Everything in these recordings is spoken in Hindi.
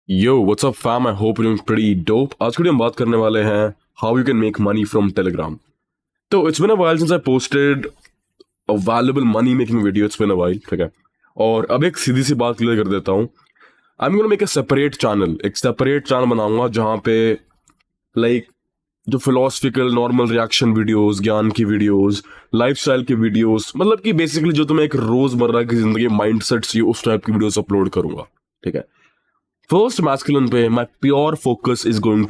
Yo what's up fam, I hope you doing pretty dope. आज की वीडियो हम बात करने वाले हैं how you can make money from Telegram. तो it's been a while since I posted a valuable money making video. It's been a while, ठीक है। और अब एक सीधी सी बात क्लियर कर देता हूँ। आई am gonna make a separate channel, एक सेपरेट चैनल बनाऊंगा जहाँ पे लाइक जो फिलोसफिकल नॉर्मल रिएक्शन वीडियोस, ज्ञान की वीडियोस, लाइफस्टाइल की वीडियोस, मतलब कि बेसिकली जो तुम्हें एक रोजमर्रा की जिंदगी माइंडसेट चाहिए उस टाइप की वीडियोस अपलोड करूंगा, ठीक है। फर्स्ट मैस्कुलिन पे my pure focus is going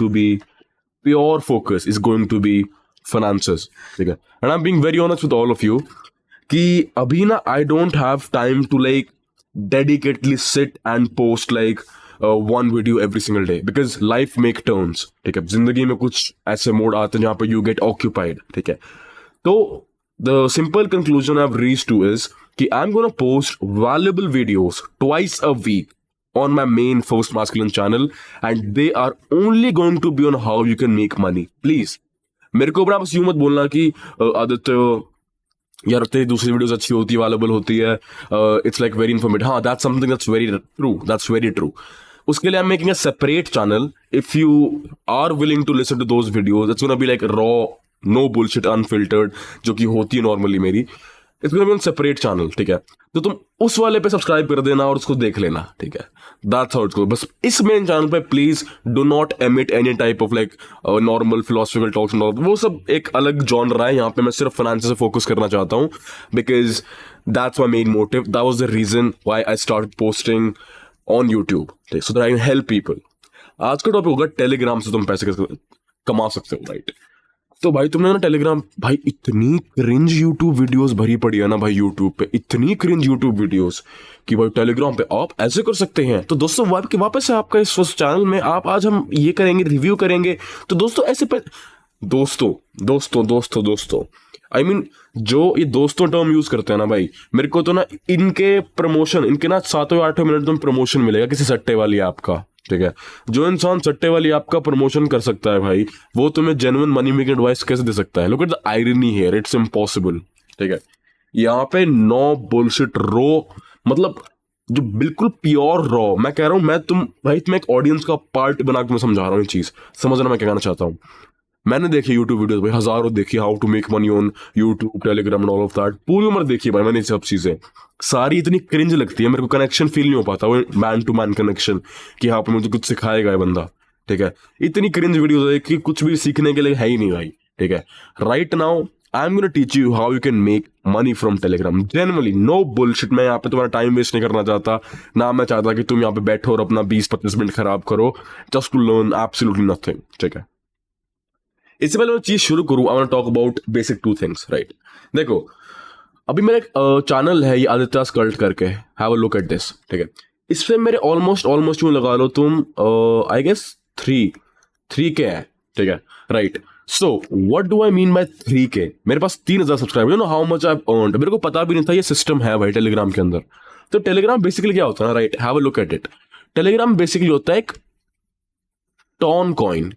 to be finances, ठीक है। And I am being very honest with all of you कि अभी ना I don't have time to like dedicatedly sit and post like one video every single day because life make turns, ठीक है। जिंदगी में कुछ ऐसे मोड आते हैं जहाँ पे यू गेट ऑक्यूपाइड, ठीक है। तो the simple conclusion I have reached to is कि I am gonna post valuable videos twice a week on my main first masculine channel, and they are only going to be on how you can make money. Please मेरे को ऊपर आप बस यूं मत बोलना कि आदित्य यार तेरी दूसरी वीडियोस अच्छी होती है, अवेलेबल होती है, इट्स लाइक वेरी इन्फॉर्मेटिव। हाँ, that's something that's very true, that's very true. उसके लिए I am making a separate channel. If you are willing to listen to those videos, it's gonna be like raw, no bullshit, unfiltered, जो कि होती है नॉर्मली मेरी। It's gonna be on separate channel, ठीक है। तो तुम उस वाले पे सब्सक्राइब कर देना और उसको देख लेना, ठीक है। That's how it's go. बस इस मेन चैनल पे please do not emit any type of like normal philosophical talks, वो सब एक अलग जॉनर है। यहाँ पे मैं सिर्फ फाइनेंस से फोकस करना चाहता हूँ because that's my main motive, that was the reason why I start posting on YouTube, so that I can help people. आज का टॉपिक होगा टेलीग्राम से तुम पैसे कैसे कमा सकते हो, राइट। तो भाई तुमने ना टेलीग्राम, भाई इतनी क्रिंज यूट्यूब वीडियोस भरी पड़ी है ना भाई यूट्यूब पे, इतनी क्रिंज यूट्यूब वीडियोस कि भाई टेलीग्राम पे आप ऐसे कर सकते हैं। तो दोस्तों वापस से आपका इस चैनल में आप आज हम ये करेंगे, रिव्यू करेंगे। तो दोस्तों ऐसे पे दोस्तों दोस्तों दोस्तों दोस्तों आई मीन जो ये दोस्तों टर्म यूज करते हैं ना भाई, मेरे को तो ना इनके प्रमोशन, इनके ना 7वें 8वें मिनट में प्रमोशन मिलेगा किसी सट्टे वाली ऐप का, ठीक है। जो इंसान सट्टे वाली आपका प्रमोशन कर सकता है भाई, वो तुम्हें जेन्युइन मनी मेकिंग एडवाइस कैसे दे सकता है? Look at the irony here, it's impossible, ठीक है। यहाँ पे नो बुलशिट रो, मतलब जो बिल्कुल प्योर रॉ मैं कह रहा हूँ। मैं एक ऑडियंस का पार्ट बना के मैं समझा रहा हूँ ये चीज, समझना मैं क्या कहना चाहता हूँ। मैंने देखी यूट्यूब वीडियोस भाई, हजारों देखी, how to make money on YouTube, Telegram and all of that, पूरी उम्र देखी भाई मैंने। सब चीजें सारी इतनी क्रिंज लगती है, मेरे को कनेक्शन फील नहीं हो पाता, वो मैन टू मैन कनेक्शन कि हाँ पे मुझे कुछ सिखाएगा ये बंदा, ठीक है। इतनी क्रिंज वीडियोस है कि कुछ भी सीखने के लिए है ही नहीं भाई, ठीक है। Right now I am gonna teach you how you can make money from Telegram, genuinely, no bullshit. मैं यहाँ पे तुम्हारा टाइम वेस्ट नहीं करना चाहता, ना मैं चाहता कि तुम यहाँ पे बैठो और अपना 20-25 मिनट खराब करो just to learn absolutely nothing, ठीक है। इससे पहले मैं चीज शुरू करूं, I want talk about basic 2 things, right. देखो, अभी मेरा एक चैनल है ये आदित्य कल्ट करके, have a look at this, ठीक है। इससे मेरे ऑलमोस्ट यूं लगा लो तुम, आई गेस 3K है, ठीक है, right. So what do I mean by 3K? मेरे पास 3,000 subscriber, you know how much I earned. मेरे को पता भी नहीं था ये सिस्टम है भाई टेलीग्राम के अंदर। तो टेलीग्राम बेसिकली क्या होता है ना, right, have a look at it. Telegram basically होता है एक टॉन कॉइन,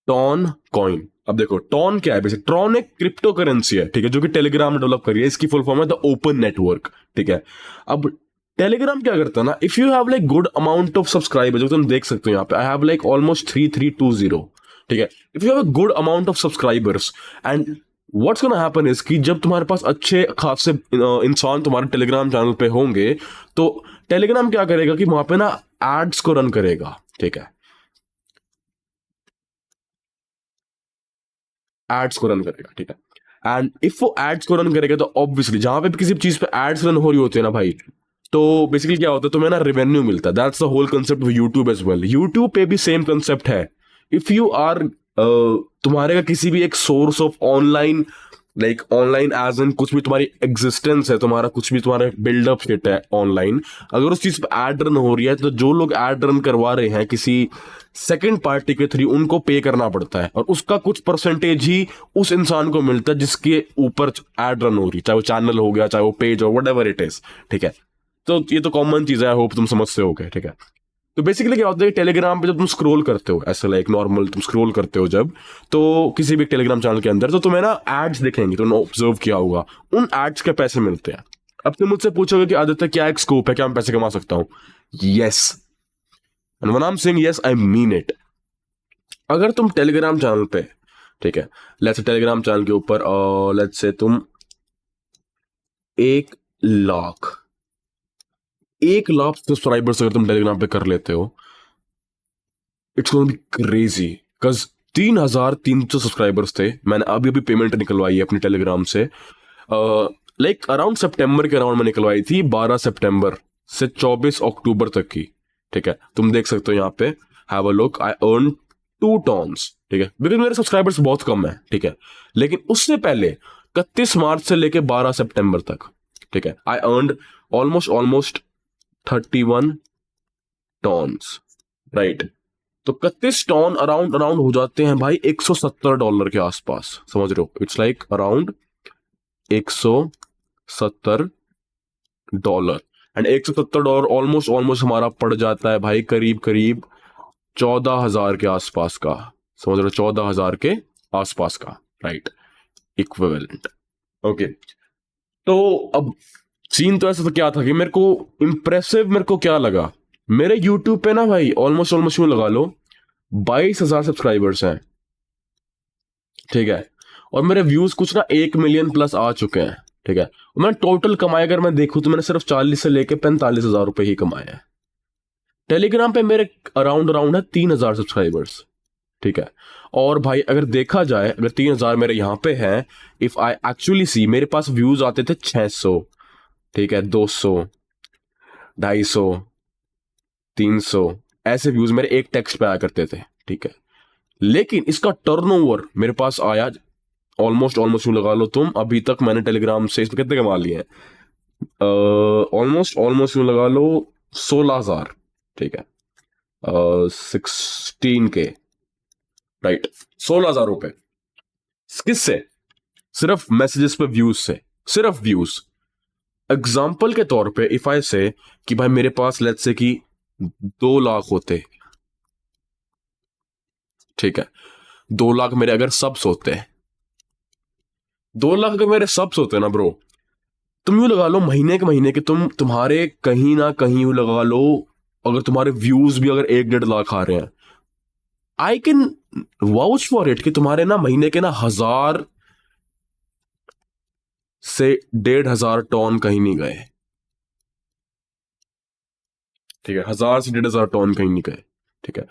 टॉन कॉइन। अब देखो टॉन क्या है, बेसिक ट्रॉन एक क्रिप्टो करेंसी है, ठीक है, जो कि टेलीग्राम ने डेवलप करी है। इसकी फुल फॉर्म है द ओपन नेटवर्क, ठीक है। अब टेलीग्राम क्या करता है ना, if you have like good amount of subscriber, जो तुम देख सकते हो यहाँ पे, आई हैव लाइक ऑलमोस्ट 3320, ठीक है। If you have a good amount of subscribers and what's gonna happen is कि जब तुम्हारे पास अच्छे खासे इंसान तुम्हारे टेलीग्राम चैनल पे होंगे, तो टेलीग्राम क्या करेगा कि वहां पे ना एड्स को रन करेगा, ठीक है, एड्स को रन करेगा, ठीक है। एंड इफ वो एड्स को रन करेगा तो ऑब्वियसली जहां पे भी किसी चीज पे एड्स रन हो रही होती है ना भाई, तो बेसिकली क्या होता है, तुम्हें ना रेवेन्यू मिलता है। That's the whole concept of YouTube as well. YouTube पे भी सेम कंसेप्ट है। इफ यू आर तुम्हारे का किसी भी एक source of online, like online as in कुछ भी तुम्हारी एग्जिस्टेंस है, तुम्हारा कुछ भी तुम्हारा बिल्डअप किट है ऑनलाइन, अगर उस चीज पे एड रन हो रही है, तो जो लोग एड रन करवा रहे हैं किसी सेकंड पार्टी के थ्रू, उनको पे करना पड़ता है, और उसका कुछ परसेंटेज ही उस इंसान को मिलता है जिसके ऊपर एड रन हो रही है, चाहे वो चैनल हो गया, चाहे वो पेज हो, वट एवर इट इज, ठीक है। तो ये तो कॉमन चीज है, आई होप तुम समझते हो, ठीक है। तो बेसिकली क्या होता है, टेलीग्राम पे जब तुम स्क्रॉल करते हो, ऐसा लाइक नॉर्मल तुम स्क्रॉल करते हो जब, तो किसी भी टेलीग्राम चैनल के अंदर, तो तुम्हें ना एड्स दिखेंगे, तुमने ऑब्जर्व किया होगा, उन एड्स के पैसे मिलते हैं। अब तुम मुझसे पूछोगे कि आदित्य क्या एक स्कोप है, क्या मैं पैसे कमा सकता हूँ? Yes, and when I am saying yes I mean it. अगर तुम टेलीग्राम चैनल पे, ठीक है, लेट्स से टेलीग्राम चैनल के ऊपर लेट्स से तुम 1 लाख 1 लाख सब्सक्राइबर्स अगर तुम टेलीग्राम पे कर लेते हो, it's gonna be crazy. Because 3,300 subscribers थे, मैंने अभी अभी पेमेंट निकलवाई है अपनी टेलीग्राम से, लाइक अराउंड सितंबर के अराउंड में निकलवाई थी, 12 सितंबर से 24 अक्टूबर तक की, ठीक है। तुम देख सकते हो यहाँ पे, have a look, I earn 2 Tons, ठीक है, बिकॉज मेरे सब्सक्राइबर्स बहुत कम है, ठीक है। लेकिन उससे पहले 31 मार्च से लेके 12 सितंबर तक, ठीक है, I earn almost 31 Tons, right. तो 31 टॉन अराउंड अराउंड हो जाते हैं भाई $170 के आसपास, समझ रहे हो? It's like around $170, and $170 almost हमारा पड़ जाता है भाई करीब करीब 14,000 के आसपास का, समझ रहे हो? 14,000 के आसपास का, राइट, इक्विवेलेंट। ओके, तो अब सीन तो ऐसा तो क्या था कि मेरे को इम्प्रेसिव, मेरे को क्या लगा, मेरे यूट्यूब पे ना भाई ऑलमोस्ट यूं लगा लो 22,000 सब्सक्राइबर्स हैं, ठीक है, और मेरे व्यूज कुछ ना 1 मिलियन प्लस आ चुके हैं, ठीक है। और मैं टोटल कमाए अगर मैं देखूं तो मैंने सिर्फ 40 से लेके 45,000 रुपए ही कमाए हैं। टेलीग्राम पे मेरे अराउंड अराउंड है 3,000 सब्सक्राइबर्स, ठीक है। और भाई अगर देखा जाए, अगर 3,000 मेरे यहाँ पे हैं, इफ आई एक्चुअली सी, मेरे पास व्यूज आते थे 600, ठीक है, 200, 250, 300, ऐसे व्यूज मेरे एक टेक्स्ट पे आया करते थे, ठीक है। लेकिन इसका टर्नओवर मेरे पास आया ऑलमोस्ट यूं लगा लो तुम, अभी तक मैंने टेलीग्राम से इसमें कितने कमा लिए हैं, ऑलमोस्ट यूं लगा लो 16,000, ठीक है, 16K, राइट, 16,000 रुपए। किससे? सिर्फ मैसेजेस पे व्यूज से, सिर्फ व्यूज। एग्जाम्पल के तौर पे इफ आई से कि भाई मेरे पास लेट्स से कि 2 लाख होते, ठीक है, 2 लाख मेरे अगर सब्स होते हैं, 2 लाख अगर मेरे सब्स होते ना ब्रो, तुम यूं लगा लो महीने के महीने के तुम्हारे कहीं ना कहीं यूं लगा लो, अगर तुम्हारे व्यूज भी अगर 1-1.5 लाख आ रहे हैं, I can vouch for it कि तुम्हारे ना महीने के ना 1,000 से 1,500 टन कहीं नहीं गए, ठीक है, 1,000 से 1,500 टन कहीं नहीं गए, ठीक है।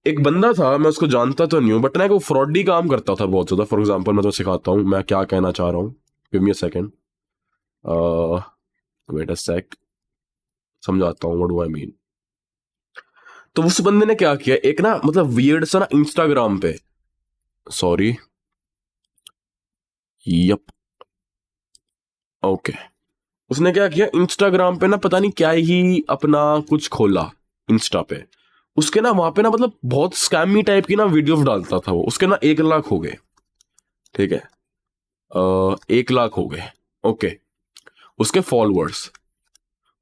एक बंदा था, मैं उसको जानता तो नहीं हूं, बट ना वो फ्रॉडी काम करता था बहुत ज्यादा। फॉर एग्जाम्पल मैं तो सिखाता हूँ मैं क्या कहना चाह रहा हूँ, give me a second, wait a sec, समझाता हूँ व्हाट डू आई मीन। तो उस बंदे ने क्या किया, एक ना मतलब वियर्ड सा ना इंस्टाग्राम पे, सॉरी, यप, ओके, उसने क्या किया इंस्टाग्राम पे ना, पता नहीं क्या ही अपना कुछ खोला इंस्टा पे, उसके ना वहां पे ना मतलब बहुत स्कैमी टाइप की ना वीडियोस डालता था वो, उसके ना 1 लाख हो गए, ठीक है, 1 लाख हो गए, ओके। उसके फॉलोअर्स,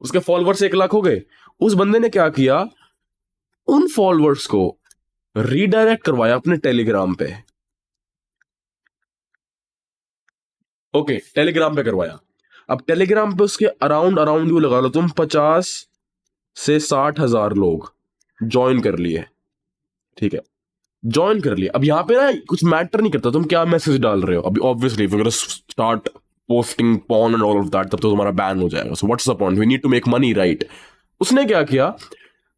1 लाख हो गए। उस बंदे ने क्या किया, उन फॉलोअर्स को रीडायरेक्ट करवाया अपने टेलीग्राम पे, ओके, टेलीग्राम पे करवाया। अब टेलीग्राम पे उसके अराउंड अराउंड यू लगा लो तुम 50 से 60 हजार लोग ज्वाइन कर लिए, ठीक है, ज्वाइन कर लिए। अब यहाँ पे ना कुछ मैटर नहीं करता तुम क्या मैसेज डाल रहे हो, अभी obviously if you gonna start posting porn and all of that, तब तो तुम्हारा बैन हो जाएगा, so what's the point, we need to make money, right. उसने क्या किया,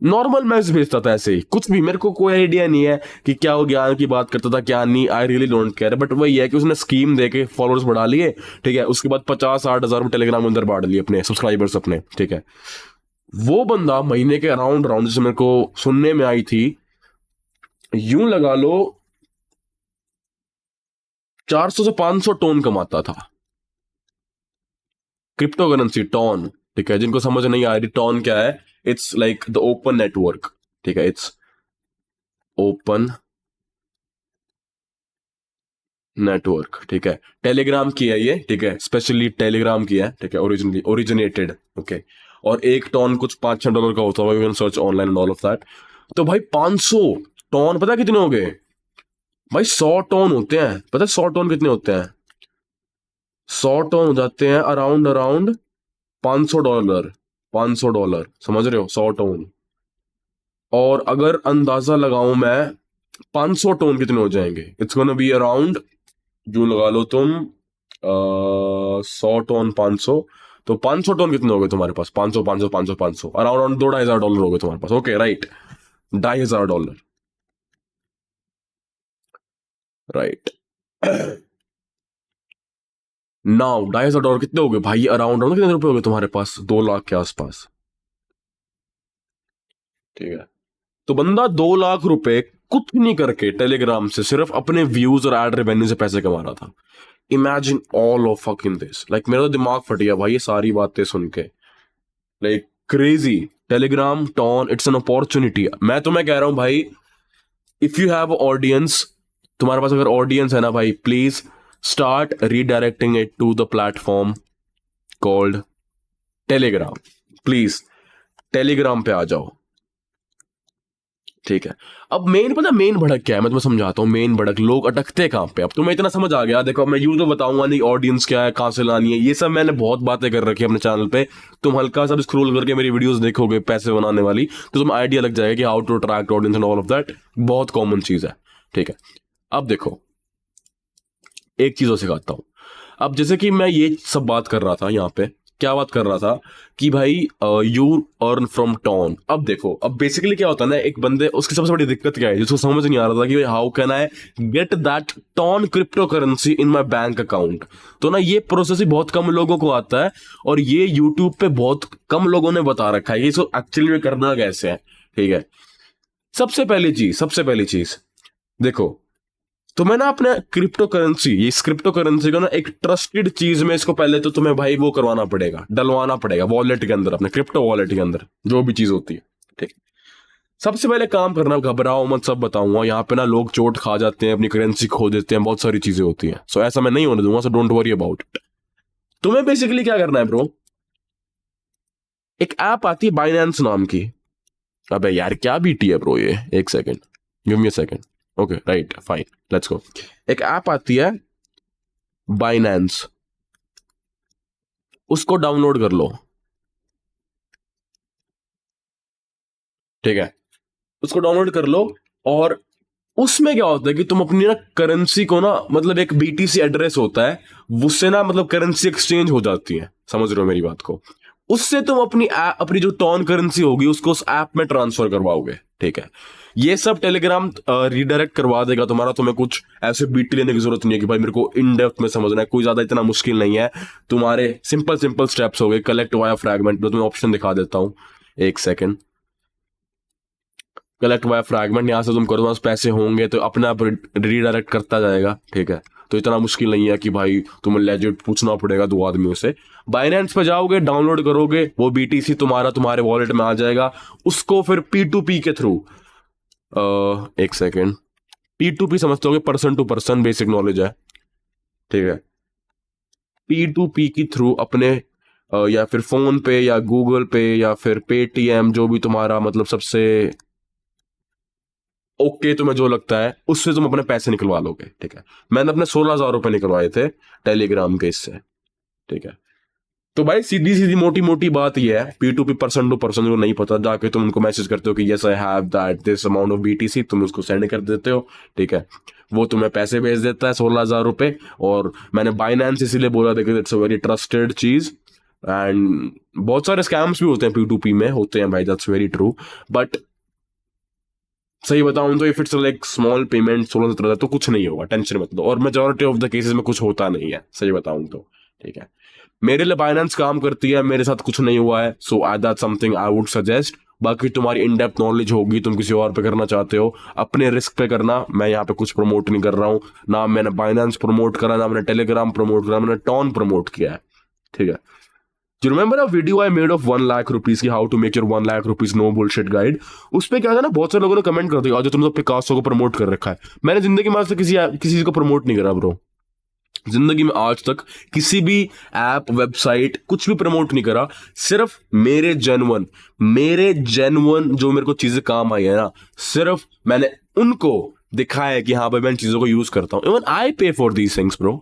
नॉर्मल मैसेज भेजता था ऐसे ही, कुछ भी, मेरे को कोई आइडिया नहीं है कि क्या वो ज्ञान की बात करता था क्या नहीं, I really don't care, but वही है कि उसने स्कीम दे के फॉलोअर्स बढ़ा लिए, ठीक है। उसके बाद 50-60 हजार टेलीग्राम के अंदर बांट लिए अपने सब्सक्राइबर्स अपने, ठीक है। वो बंदा महीने के अराउंड अराउंड, जैसे मेरे को सुनने में आई थी, यूं लगा लो 400 से 500 टोन कमाता था, क्रिप्टो करेंसी टॉन, ठीक है। जिनको समझ नहीं आ रही टॉन क्या है, it's like the open network, ठीक है, इट्स ओपन नेटवर्क, ठीक है। टेलीग्राम की है ये, ठीक है, स्पेशली टेलीग्राम की है, ठीक है, ओरिजिनली ओरिजिनेटेड, ओके। और एक टॉन कुछ $5-6 का होता होगा, you can search online and all of that. तो भाई 500 टॉन पता है कितने हो गए भाई, 100 टॉन होते हैं, पता है 100 टॉन कितने होते हैं, 100 टॉन हो जाते हैं अराउंड अराउंड $500, $500, समझ रहे हो, 100 टोन। और अगर अंदाजा लगाऊं मैं, 500 टोन कितने हो जाएंगे? इट्स गोना बी अराउंड, जो लगा लो तुम, 100 टोन 500, तो 500 टोन कितने हो गए तुम्हारे पास? 500 500 500 500, अराउंड $2,500 हो गए तुम्हारे पास। Okay right, $2,500, right. नाउ $2,500 कितने हो गए भाई? अराउंड कितने रुपए हो गए तुम्हारे पास? 2 लाख के आसपास, ठीक है। तो बंदा 2 लाख रुपए कुछ नहीं करके टेलीग्राम से सिर्फ अपने व्यूज और एड रेवेन्यू से पैसे कमा रहा था। Imagine all of fucking this. Like मेरा तो दिमाग फट गया भाई ये सारी बातें सुन के। Like crazy. Telegram, TON, it's an opportunity. मैं तुम्हें कह रहा हूं भाई, इफ यू हैव ऑडियंस, तुम्हारे पास अगर ऑडियंस है ना भाई, please start redirecting it to the platform called Telegram. Please Telegram पे आ जाओ, ठीक है। अब मेन पता मेन भड़क क्या है, मैं तुम्हें समझाता हूँ। मेन भड़क, लोग अटकते कहाँ पे। अब तुम्हें इतना समझ आ गया, देखो मैं यूं तो बताऊंगा नहीं ऑडियंस क्या है, कहाँ से लानी है, ये सब मैंने बहुत बातें कर रखी है अपने चैनल पे। तुम हल्का सा स्क्रॉल करके मेरी वीडियोस देखोगे पैसे बनाने वाली, तो तुम्हें आइडिया लग जाएगा कि how to attract audience and all of that. बहुत कॉमन चीज है, ठीक है। अब देखो, एक चीज और सिखाता हूँ। अब जैसे कि मैं ये सब बात कर रहा था यहाँ पे, क्या बात कर रहा था कि भाई यू अर्न फ्रॉम टॉन। अब देखो, अब बेसिकली क्या होता है ना, एक बंदे, उसकी सबसे बड़ी दिक्कत क्या है, जिसको समझ नहीं आ रहा था कि how can I get that TON crypto currency in my bank account. तो ना ये प्रोसेस ही बहुत कम लोगों को आता है, और ये यूट्यूब पे बहुत कम लोगों ने बता रखा है ये इसको एक्चुअली में करना कैसे है, ठीक है। सबसे पहली चीज देखो, तुम्हें ना अपने क्रिप्टो करेंसी, ये क्रिप्टो करेंसी को ना एक ट्रस्टेड चीज में इसको पहले तो तुम्हें भाई वो करवाना पड़ेगा, डलवाना पड़ेगा वॉलेट के अंदर, अपने क्रिप्टो वॉलेट के अंदर, जो भी चीज होती है, ठीक। सबसे पहले काम करना, घबराओ मत, सब बताऊंगा। यहाँ पे ना लोग चोट खा जाते हैं, अपनी करेंसी खो देते हैं, बहुत सारी चीजें होती हैं। सो ऐसा मैं नहीं होने दूंगा, so don't worry about it. तुम्हें बेसिकली क्या करना है ब्रो, एक ऐप आती है बाइनेंस नाम की। अबे यार क्या बीटी है ब्रो ये, एक second, give me a second. Okay right fine, let's go. एक ऐप आती है बाइनेंस, उसको डाउनलोड कर लो, ठीक है। उसको डाउनलोड कर लो, और उसमें क्या होता है कि तुम अपनी ना करेंसी को ना, मतलब एक बीटीसी एड्रेस होता है, उससे ना मतलब करेंसी एक्सचेंज हो जाती है, समझ रहे हो मेरी बात को। उससे तुम अपनी जो टॉन करेंसी होगी उसको उस ऐप में ट्रांसफर करवाओगे, ठीक है। ये सब टेलीग्राम रीडायरेक्ट करवा देगा तुम्हारा। तुम्हें कुछ ऐसे बीटी लेने की जरूरत नहीं है कि भाई मेरे को इन डेप्थ में समझना है, कोई ज्यादा इतना मुश्किल नहीं है। तुम्हारे सिंपल सिंपल स्टेप्स हो गए। कलेक्ट वाया फ्रैगमेंट, मैं तुम्हें ऑप्शन दिखा देता हूँ, एक सेकेंड। कलेक्ट वाया फ्रैगमेंट, यहाँ से तुम करो, तुम्हारे पास पैसे होंगे तो अपने आप रीडायरेक्ट करता जाएगा, ठीक है। तो इतना मुश्किल नहीं है कि भाई तुम्हें लेजिट पूछना पड़ेगा 2 आदमियों से। बाइनेंस पे जाओगे, डाउनलोड करोगे, वो बीटीसी तुम्हारे वॉलेट में आ जाएगा। उसको फिर P2P के थ्रू, एक सेकेंड, P2P समझते होगे, person to person, basic knowledge है, ठीक है। P2P के थ्रू अपने या फिर फोन पे या गूगल पे या फिर पेटीएम, जो भी तुम्हारा मतलब सबसे ओके तुम्हें जो लगता है, उससे तुम अपने पैसे निकलवा लोगे, ठीक है। मैंने अपने 16,000 रुपए निकलवाए थे टेलीग्राम के इससे, ठीक है। तो भाई सीधी सीधी मोटी मोटी बात यह है, P2P, पर्सन टू पर्सन, जो नहीं पता, जाके तुम उनको मैसेज करते हो कि yes I have that this amount of BTC, तुम उसको सेंड कर देते हो, ठीक है। वो तुम्हें पैसे भेज देता है 16,000 रुपए। और मैंने बाइनेंस इसीलिए बोला था कि इट्स अ वेरी ट्रस्टेड चीज। एंड बहुत सारे स्कैम्स भी होते हैं P2P में, होते हैं भाई, दैट्स वेरी ट्रू। बट सही बताऊं तो if it's like small payment 16-17 तो कुछ नहीं होगा, टेंशन मत लो। और मेजोरिटी ऑफ द केसेस में कुछ होता नहीं है, सही बताऊं तो, ठीक है। मेरे लिए बाइनेंस काम करती है, मेरे साथ कुछ नहीं हुआ है, so I that something I would suggest. बाकी तुम्हारी इन डेप्थ नॉलेज होगी, तुम किसी और पे करना चाहते हो, अपने रिस्क पे करना। मैं यहाँ पे कुछ प्रमोट नहीं कर रहा हूँ, ना मैंने बाइनेंस प्रमोट करा, ना मैंने टेलीग्राम प्रमोट करा, मैंने टॉन प्रमोट किया है, ठीक है। Do you remember a video I made of 1 lakh rupees की how to make your 1 lakh rupees no bullshit guide? उस पे क्या था ना, बहुत सारे लोगों ने कमेंट कर दिया, आज तुमने तो पिकासो को प्रमोट कर रखा है। मैंने जिंदगी में आज तक किसी चीज को प्रमोट नहीं करा ब्रो। जिंदगी में आज तक किसी भी ऐप, वेबसाइट, कुछ भी प्रमोट नहीं करा। सिर्फ मेरे जेन्युइन जो मेरे को चीजें काम आई है ना, सिर्फ मैंने उनको दिखाया है कि हाँ भाई मैं इन चीजों को यूज करता हूँ। Even I pay for these things bro.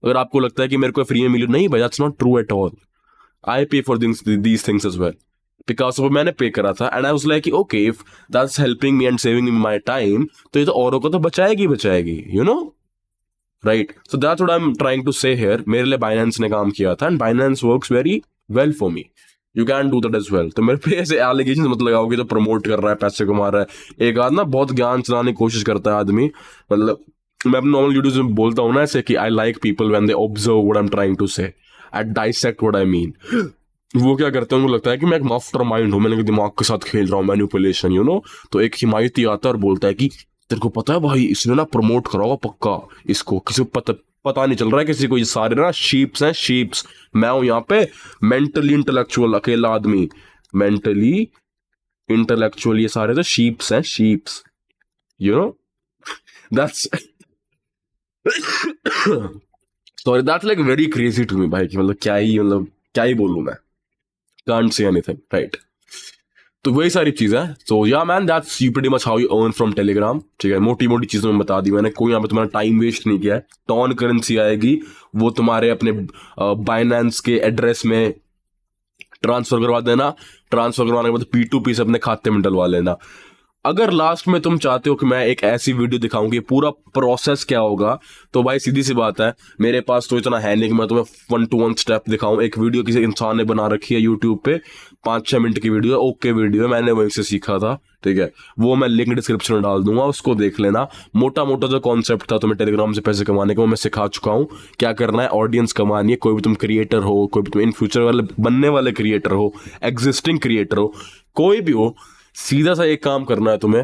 अगर आपको लगता है कि मेरे को फ्री में मिली, नहीं भाई, that's not true at all. I pay for these things as well, because वो मैंने पे करा था, and I was like okay if that's helping me and saving me my time, तो ये तो औरों को तो बचाएगी, you know, right? So that's what I am trying to say here. मेरे लिए बाइनेंस ने काम किया था, and Binance works very well for me. You can do that as well. तो मेरे पे ऐसे एलिगेशन मत लगाओ कि तो प्रमोट कर रहा है, पैसे कमा रहा है. एक आध ना बहुत ज्ञान चलाने की कोशिश करता है आदमी. मतलब मैं अपने नॉर्मल वीडियोज में बोलता हूँ ना ऐसे कि I like people when they observe what I am trying to say and dissect what I mean. वो क्या करते हैं, उनको लगता है कि मैं एक मास्टर माइंड हूँ, मैंने दिमाग के साथ खेल रहा हूँ, मैनिपुलेशन, यू नो. तो एक हिमायती आता है और बोलता है कि तेरे को पता है भाई, इसने ना प्रमोट करा होगा पक्का इसको, किसी को पता नहीं चल रहा है किसी को. ये सारे ना शीप्स हैं, शीप्स. मैं हूं यहाँ पे मेंटली इंटेलेक्चुअल अकेला आदमी, मेंटली इंटेलेक्चुअल. ये सारे तो शीप्स हैं, sheeps, you know. That's sorry, that's like very crazy to me भाई, कि मतलब क्या ही बोलूं मैं. Can't say anything, right? तो वही सारी चीजें हैं. सो या man, that's you pretty much how you earn from Telegram. ठीक है, मोटी मोटी चीजों में बता दी मैंने, कोई यहाँ पे तुम्हारा टाइम वेस्ट नहीं किया है. टॉन करेंसी आएगी, वो तुम्हारे अपने बाइनेंस के एड्रेस में ट्रांसफर करवा देना. ट्रांसफर करवाने के बाद P2P से अपने खाते में डलवा लेना. अगर लास्ट में तुम चाहते हो कि मैं एक ऐसी वीडियो दिखाऊं कि पूरा प्रोसेस क्या होगा, तो भाई सीधी सी बात है, मेरे पास तो इतना है नहीं कि मैं तुम्हें 1-to-1 स्टेप दिखाऊं. एक वीडियो किसी इंसान ने बना रखी है यूट्यूब पे, 5-6 मिनट की वीडियो, ओके वीडियो, मैंने वहीं से सीखा था. ठीक है, वो मैं लिंक डिस्क्रिप्शन में डाल दूंगा, उसको देख लेना. मोटा मोटा जो कॉन्सेप्ट था तुम्हें टेलीग्राम से पैसे कमाने का, वो मैं सिखा चुका हूँ. क्या करना है, ऑडियंस कमानी है. कोई भी तुम क्रिएटर हो, कोई भी तुम इन फ्यूचर वाले बनने वाले क्रिएटर हो, एग्जिस्टिंग क्रिएटर हो, कोई भी हो, सीधा सा एक काम करना है तुम्हें,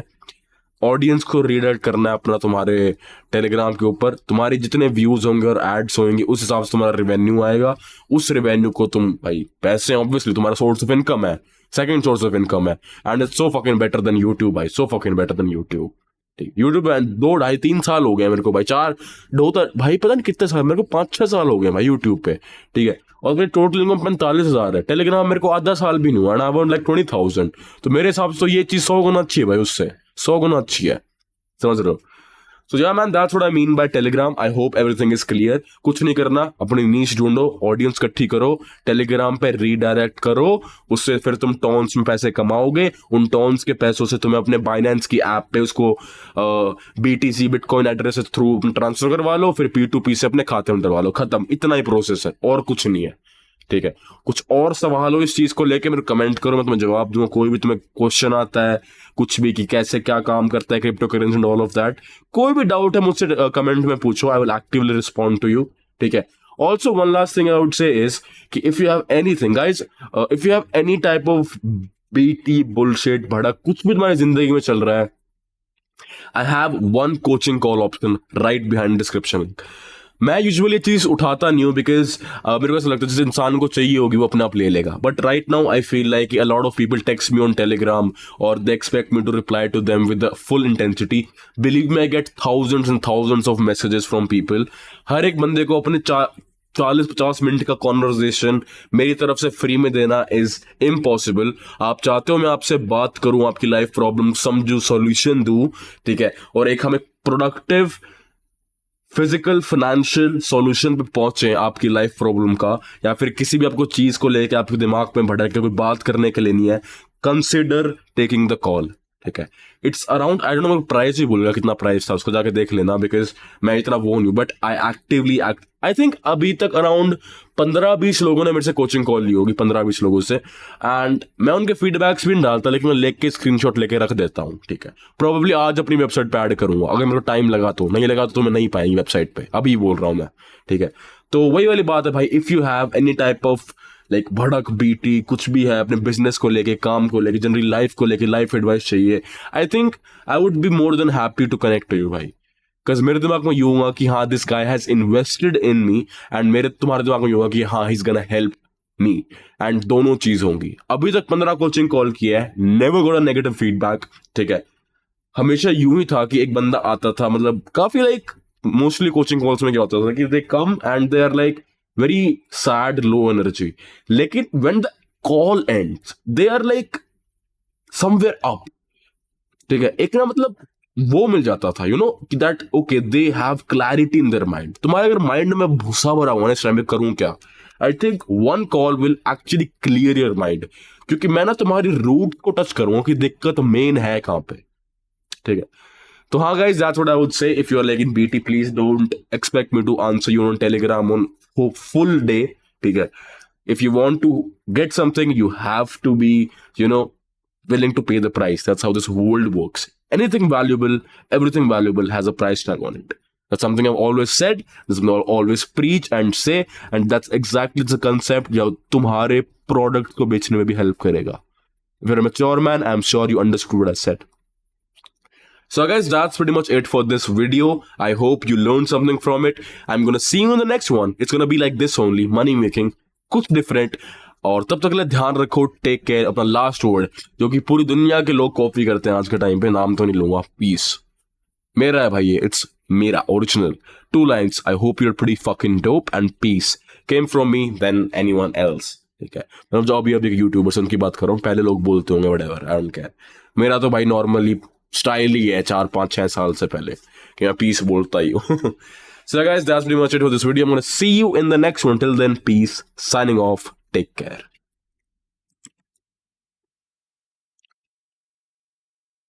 ऑडियंस को रीडायरेक्ट करना है अपना तुम्हारे टेलीग्राम के ऊपर. तुम्हारे जितने व्यूज होंगे और एड्स होंगे, उस हिसाब से तुम्हारा रेवेन्यू आएगा. उस रेवेन्यू को तुम, भाई पैसे ऑब्वियसली तुम्हारा सोर्स ऑफ इनकम है, सेकंड सोर्स ऑफ इनकम है, and it's so fucking better than YouTube भाई, so fucking better than YouTube. ठीक, यूट्यूब 2-2.5-3 साल हो गए मेरे को भाई, 4 दो भाई पता नहीं कितने साल, मेरे को 5-6 साल हो गए भाई यूट्यूब पे. ठीक है, और मेरी टोटल इनकम 45,000 है. टेलीग्राम मेरे को आधा साल भी नहीं हुआ, एंड आई वांट लाइक 20,000. तो मेरे हिसाब से तो ये चीज 100 गुना अच्छी है भाई, उससे 100 गुना अच्छी है, समझ रहे हो? सो या man, that's what I mean by Telegram. I hope everything is clear. कुछ नहीं करना, अपनी नीश ढूंढो, ऑडियंस इकट्ठी करो, टेलीग्राम पे रीडायरेक्ट करो, उससे फिर तुम टॉन्स में पैसे कमाओगे. उन टॉन्स के पैसों से तुम्हें अपने बाइनेंस की ऐप पे उसको BTC बिटकॉइन एड्रेस के थ्रू ट्रांसफर करवा लो, फिर P2P से अपने खाते में डलवा लो. खत्म, इतना ही प्रोसेस है, और कुछ नहीं है. ठीक है, कुछ और सवाल हो इस चीज को लेके मेरे कमेंट करो, मैं तुम्हें जवाब दूंगा. कोई भी तुम्हें क्वेश्चन आता है कुछ भी, कि कैसे क्या काम करता है cryptocurrency and all of that, कोई भी डाउट है मुझसे कमेंट में पूछो, I will actively respond to you. ठीक है. Also one last thing I would say is कि if you have anything guys, if you have any type of BT bullshit भड़क, कुछ भी तुम्हारी जिंदगी में चल रहा है, I have one coaching call option right behind description. मैं यूजुअली ये चीज उठाता नहीं हूँ, बिकॉज मेरे को ऐसा लगता है जिस इंसान को चाहिए होगी वो अपने आप ले लेगा. But right now I feel like a lot of people text me on Telegram और they expect me to reply to them with the full intensity. Believe me, I get thousands and thousands of messages from people. हर एक बंदे को अपने 40-50 मिनट का कॉन्वर्जेशन मेरी तरफ से फ्री में देना इज इम्पॉसिबल. आप चाहते हो मैं आपसे बात करूं, आपकी लाइफ प्रॉब्लम समझूं, सॉल्यूशन दूं, ठीक है, और एक हमें प्रोडक्टिव फिजिकल फाइनेंशियल सॉल्यूशन पे पहुंचे आपकी लाइफ प्रॉब्लम का, या फिर किसी भी आपको चीज को लेकर आपके दिमाग में भटक के कोई बात करने के लिए नहीं है, कंसिडर टेकिंग द कॉल. ठीक है, it's around, I don't know price ही बोलूंगा कितना प्राइस था, उसको जाके देख लेना, बिकॉज मैं इतना वो नहीं हूँ. But I actively I think अभी तक अराउंड 15-20 लोगों ने मेरे से कोचिंग कॉल ली होगी, 15-20 लोगों से. एंड मैं उनके फीडबैक्स भी नहीं डालता, लेकिन मैं लेके स्क्रीनशॉट लेके रख देता हूँ. ठीक है, प्रोबेबली आज अपनी वेबसाइट पे ऐड करूंगा, अगर मेरे को टाइम लगा तो. नहीं लगा तो मैं नहीं पाएंगी वेबसाइट पे, अभी बोल रहा हूँ मैं. ठीक है, तो वही वाली बात है भाई, if you have any type of like भड़क BT कुछ भी है, अपने बिजनेस को लेके, काम को लेके, जनरली लाइफ को लेके, लाइफ एडवाइस चाहिए, I think I would be more than happy to connect to you भाई. बिकॉज मेरे दिमाग में यूं होगा कि हाँ this guy has invested in me, and मेरे तुम्हारे दिमाग में यूं होगा कि हाँ he is gonna help me, and दोनों चीज होंगी. अभी तक 15 कोचिंग कॉल किया है, never got a negative feedback. ठीक है, हमेशा यूं ही था कि एक बंदा आता था, मतलब काफी लाइक मोस्टली कोचिंग कॉल्स में क्या होता था कि they come and they are like very sad, low energy. लेकिन when the call ends, they are like somewhere up. ठीक है, एक ना मतलब वो मिल जाता था, यू नो, कि that okay they have clarity in their mind. तुम्हारे अगर माइंड में भूसा भरा हुआ ना इस टाइम पे, करूं क्या, I think one call will actually clear your mind, क्योंकि मैं ना तुम्हारी रूट को टच करूंगा कि दिक्कत मेन है कहाँ पे, ठीक है। तो हाँ guys, that's what I would say. If you are like in BT, please don't expect me to answer you on Telegram on full day, ठीक है। If you want to get something, you have to be, willing to pay the price. That's how this world works. Anything valuable, everything valuable has a price tag on it. That's something I've always said. This is what I always preach and say, and that's exactly the concept जो तुम्हारे product को बेचने में भी help करेगा. If you're a mature man, I'm sure you understood what I said. So guys, that's pretty much it for this video. I hope you learned something from it. I'm gonna see you in the next one. It's gonna be like this only, money making, कुछ डिफरेंट। और तब तक के लिए ध्यान रखो, टेक केयर। अपना लास्ट वर्ड जो कि पूरी दुनिया के लोग कॉपी करते हैं आज के टाइम पे, नाम तो नहीं लूंगा, पीस मेरा है भाई ये, इट्स मेरा original 2 lines. I hope you are pretty fucking dope and peace came from me than anyone else, ठीक है। मतलब जो अभी यूट्यूबर्स उनकी बात कर रहा हूँ, पहले लोग बोलते होंगे व्हाटएवर, आई डोंट केयर। मेरा तो भाई नॉर्मली स्टाइल ही है 4-5-6 साल से पहले कि मैं पीस बोलता ही हूँ। So guys, that's pretty much it for this video. I'm going to see you in the next one. Till then, peace. Signing off. Take care.